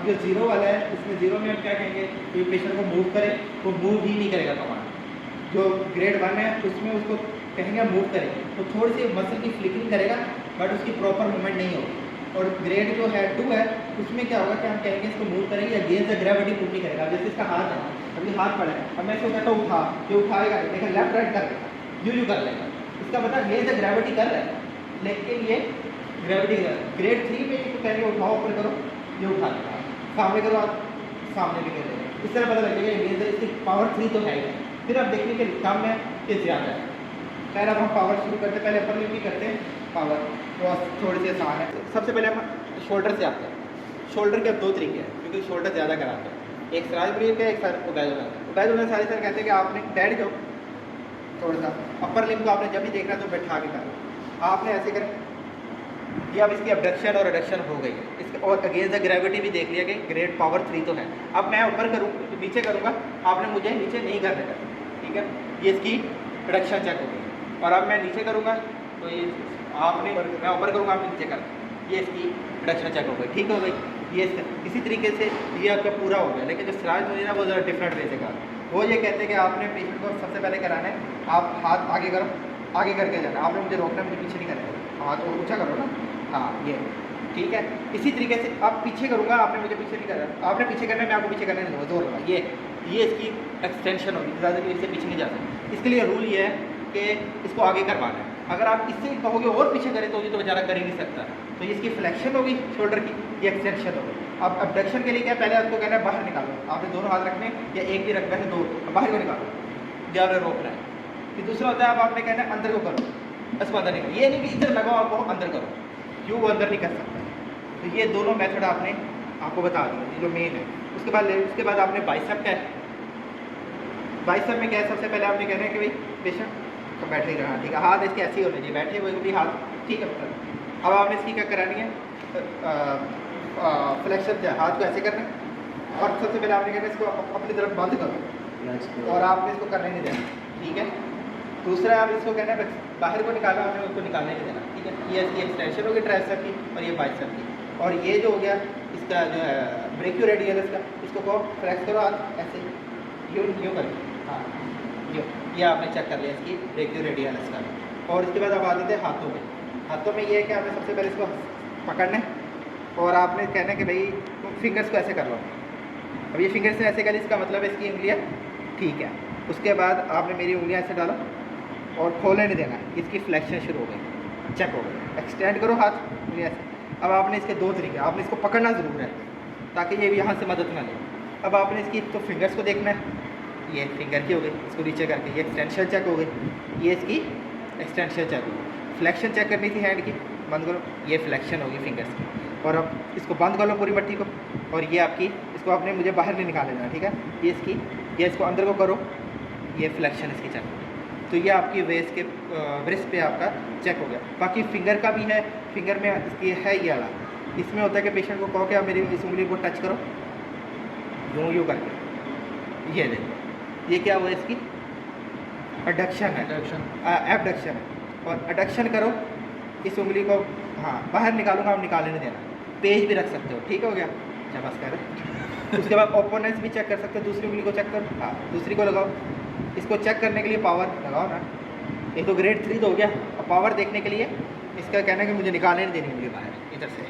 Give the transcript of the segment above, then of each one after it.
जो जीरो वाला है इसमें जीरो में हम क्या कहेंगे कि पेशेंट को मूव करे, वो मूव ही नहीं करेगा कमांड। जो ग्रेड 1 है उसमें उसको कहेंगे मूव करे तो थोड़ी सी मसल की फ्लिकिंग करेगा बट उसकी प्रॉपर मूवमेंट नहीं होगी। और ग्रेड जो है 2 है उसमें क्या होगा कि हम कहेंगे इसको मूव करेंगे या अगेंस्ट द ग्रेविटी मूव नहीं करेगा। जैसे इसका हाथ है, अभी हाथ पड़ा है, अब मैं इसको कहता हूँ उठा, ये उठाएगा लेकिन लेफ्ट राइट कर लेगा, यूँ कर लेगा, इसका मतलब अगेंस्ट द ग्रेविटी कर रहा है लेकिन ये ग्रेविटी कर रहा है। ग्रेड 3 में इसको कहेंगे उठाओ ऊपर करो, ये उठा लेगा, सामने करो आप सामने भी कर लेगा। इस तरह पता लगेगा अगेंस्ट इसकी पावर 3 तो है ही। फिर आप देखिए कि कम है कि ज़्यादा है। खैर अब हम पावर शुरू करते हैं, पहले अपर लिम्ब की करते हैं पावर, तो थोड़ी सी आसान है। सबसे पहले हम शोल्डर से आते हैं। शोल्डर के अब 2 तरीके हैं क्योंकि शोल्डर ज़्यादा कराते हैं, एक सिराज ब्रीफ का, एक सर उबैद उन्हें सारी सर कहते हैं कि आपने बैठ जाओ थोड़ा सा, अपर लिम्ब को आपने जब भी देखना तो बैठा के करो, आपने ऐसे करें कि अब इसकी अबडक्शन और एडक्शन हो गई है इसके, और अगेंस्ट द ग्रेविटी भी देख लिया कि ग्रेड पावर 3 तो है। अब मैं ऊपर करूँ तो नीचे करूँगा, आपने मुझे नीचे नहीं करने का, ठीक है, ये इसकी एडक्शन चेक होगी। और अब मैं नीचे करूँगा तो ये आपने, मैं ऊपर करूँगा आपने नीचे कर, ये इसकी एडक्शन चेक हो गई, ठीक हो गई। ये इसी तरीके से ये आपका पूरा हो गया। लेकिन जो सिराज मुझे ना वो ज़रा डिफरेंट वे से कहा, वो ये कहते हैं कि आपने पेशेंट को सबसे पहले कराना है, आप हाथ आगे करो, आगे करके जाना, आपने मुझे रोकना, मुझे पीछे नहीं करना, हाथ और ऊँचा करो ना, हाँ ये ठीक है। इसी तरीके से आप पीछे करूँगा, आपने मुझे पीछे नहीं करना, आपने पीछे करना है, मैं आपको पीछे करने नहीं दूँगा, जोर लगा, ये इसकी एक्सटेंशन होगी, ज़्यादा कि इससे पीछे नहीं जा सकते। इसके लिए रूल ये है कि इसको आगे करवाना है। अगर आप इससे कहोगे और पीछे करें तो ये तो बेचारा कर ही नहीं सकता, तो ये इसकी फ्लेक्शन होगी शोल्डर की, ये एक्सटेंशन होगी। अब अबडक्शन के लिए क्या, पहले आपको कहना है बाहर निकालो, आपने दोनों हाथ रखने या एक भी रखना है, दो बाहर को निकालो, ज़्यादा रोकना है। फिर दूसरा होता है अब आपने कहना है अंदर को करो, इसको अंदर निकालो, ये नहीं कि इधर लगाओ आपको अंदर करो, क्यों वो अंदर नहीं कर सकता। तो ये दोनों मेथड आपने आपको बता दिया जो मेन है। उसके बाद आपने बाइसेप का है, बाइसेप में क्या है, सबसे पहले आपने कहना है कि भाई पेशेंट तो बैठे ही रहा, ठीक है, हाथ इसके ऐसे ही होने चाहिए, बैठे हुए भी हाथ, ठीक है। अब आपने इसकी क्या करानी है, फ्लेक्शन है, हाथ को ऐसे करना है और सबसे पहले आपने कहना है इसको अपनी तरफ बंद करो और आपने इसको करने नहीं देना, ठीक है। दूसरा आप इसको कहना है बाहर को निकालना, आपने उसको निकालने नहीं देना, ठीक है। ये इसकी एक्सटेंशन होगी ट्राइसेप की और ये बाइसेप की। और ये जो हो गया इसका जो है ब्रेकियोरेडियलिस का, इसको को फ्लेक्स करो हाथ ऐसे, यूँ करके, हाँ ये आपने चेक कर लिया इसकी ब्रेकियोरेडियलिस का। और इसके बाद अब आ जाते हैं हाथों में। हाथों में ये है कि आपने सबसे पहले इसको पकड़ना है और आपने कहना है कि भाई तुम फिंगर्स को ऐसे कर लो। अब ये फिंगर्स से ऐसे कर, इसका मतलब है इसकी उंगलियाँ ठीक है। उसके बाद आपने मेरी उंगलियाँ ऐसे डालो और खोलने नहीं देना, इसकी फ्लेक्शन शुरू हो गई, चेक हो गई। एक्सटेंड करो हाथ उंगलियाँ से। अब आपने इसके 2 तरीके, आपने इसको पकड़ना ज़रूर है ताकि ये भी यहाँ से मदद ना ले। अब आपने इसकी तो फिंगर्स को देखना है, ये फिंगर की हो गई, इसको नीचे करके ये एक्सटेंशन चेक हो गई, ये इसकी एक्सटेंशन चेक हो गई। फ्लेक्शन चेक करनी थी हैंड की, बंद करो, ये फ्लेक्शन होगी फिंगर्स की। और अब इसको बंद कर लो पूरी मट्टी को, और ये आपकी, इसको आपने मुझे बाहर नहीं निकाल लेना, ठीक है। ये इसकी, ये इसको अंदर को करो, ये फ्लेक्शन इसकी चेक हो गई। तो ये आपकी वेस्ट के ब्रिस्ट पे आपका चेक हो गया। बाकी फिंगर का भी है, फिंगर में इसकी है ये वाला, इसमें होता है कि पेशेंट को कहो कि आप मेरी इस उंगली को टच करो, यूँ करके, ये देखो ये क्या हुआ, इसकी एडक्शन है, एबडक्शन है। और एडक्शन करो इस उंगली को, हाँ बाहर निकालूंगा, आप निकालने नहीं देना, पेज भी रख सकते हो, ठीक हो गया, अच्छा बस कर। उसके बाद ओपोनेंस भी चेक कर सकते हो, दूसरी उंगली को चेक करो, हाँ दूसरी को लगाओ। इसको चेक करने के लिए पावर लगाओ ना, ये तो ग्रेड 3 तो हो गया। और पावर देखने के लिए इसका कहना है कि मुझे निकालने नहीं देनी उंगली बाहर इधर से,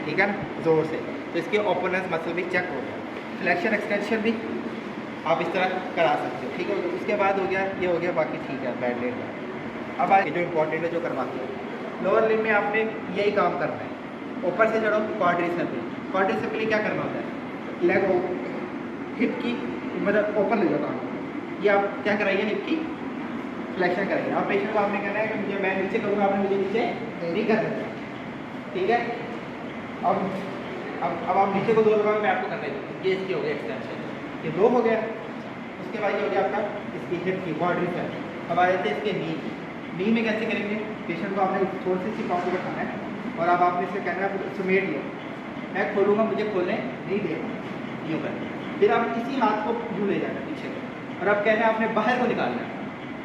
ठीक है ना, ज़ोर से। तो इसके ओपोनेंस मसल भी चेक हो गया, फ्लेक्शन एक्सटेंशन भी आप इस तरह करा सकते हो, ठीक है। उसके बाद हो गया, ये हो गया, बाकी ठीक है बैड लेट का। अब आगे जो इंपॉर्टेंट है जो करवाते हैं, लोअर लिम्ब में आपने यही काम करना है। ऊपर से चढ़ो क्वाड्रिसेप, क्वाड्रिसेप के लिए क्या करना होता है, लेग हिप की मतलब ऊपर ले जाता हूँ, ये आप क्या कराइए, हिप की फ्लेक्शन कराइए। आप पेशेंट को आपने कहना है कि मुझे, मैं नीचे करूँगा, आपने मुझे नीचे नहीं करना, ठीक है। अब आप नीचे को 2 लगाओ, मैं आपको करना है, ये इसकी हो गई एक्सटेंशन, ये 2 हो गया। उसके बाद ये हो गया आपका इसकी हिप की क्वाड्रिसेप। अब आ जाते हैं इसके नी में कैसे करेंगे, पेशेंट को आपने थोड़ी सी पाँव को बैठाना है और अब आपने इससे कहना है समेट लो, मैं खोलूँगा, मुझे खोलने नहीं देगा, यूँ कर। फिर आप इसी हाथ को यूँ ले जाना पीछे और अब कहना है आपने बाहर को निकालना है,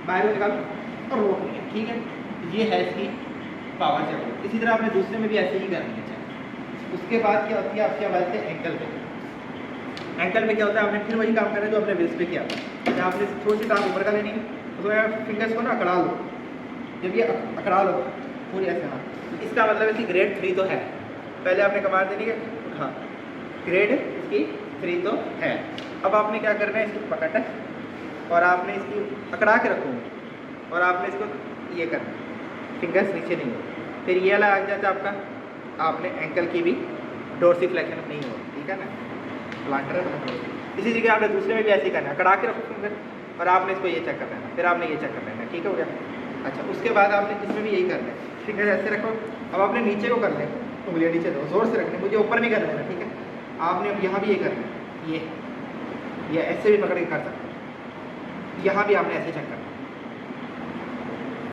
बाहर को निकालो और रोक लिया, ठीक है। ये है इसकी पावर चेक। इसी तरह आपने दूसरे में भी ऐसे ही करनी है चेक। उसके बाद क्या होती है आपकी आवाज़ है एंकल पे, एंकल में क्या होता है, आपने फिर वही काम करना है जो आपने रिस्ट पे किया था। या आपने थोड़ी सी टांग ऊपर का लेनी है, उसमें फिंगर्स को ना अकड़ा लो। जब ये अकड़ा लो पूरी ऐसे, हाँ, इसका मतलब इसकी ग्रेड 3 तो है। पहले आपने कमांड देनी है हाँ, ग्रेड इसकी 3 तो है। अब आपने क्या करना है, इसको पकड़ना है और आपने इसकी अकड़ा के रखोगे और आपने इसको ये करना है, फिंगर्स नीचे नहीं हो, फिर ये वाला आ जाता है आपका, आपने एंकल की भी डोर्सिफ्लेक्शन नहीं हो, ठीक है ना, प्लांटर है। इसी जगह आपने दूसरे में भी ऐसे ही करना है, अकड़ा के रखो फिंगर और आपने इसको ये चेक कर लेना, फिर आपने ये चेक कर लेना, ठीक हो गया। अच्छा, उसके बाद आपने इसमें भी यही करना है, फिंगर ऐसे रखो। अब आपने नीचे को करना है, उंगलियाँ नीचे दो, जोर से रखनी, मुझे ऊपर नहीं कर देना, ठीक है। आपने अब यहाँ भी ये करना है, ये ऐसे भी पकड़ के कर सकते हैं, यहाँ भी आपने ऐसे चेक करना है,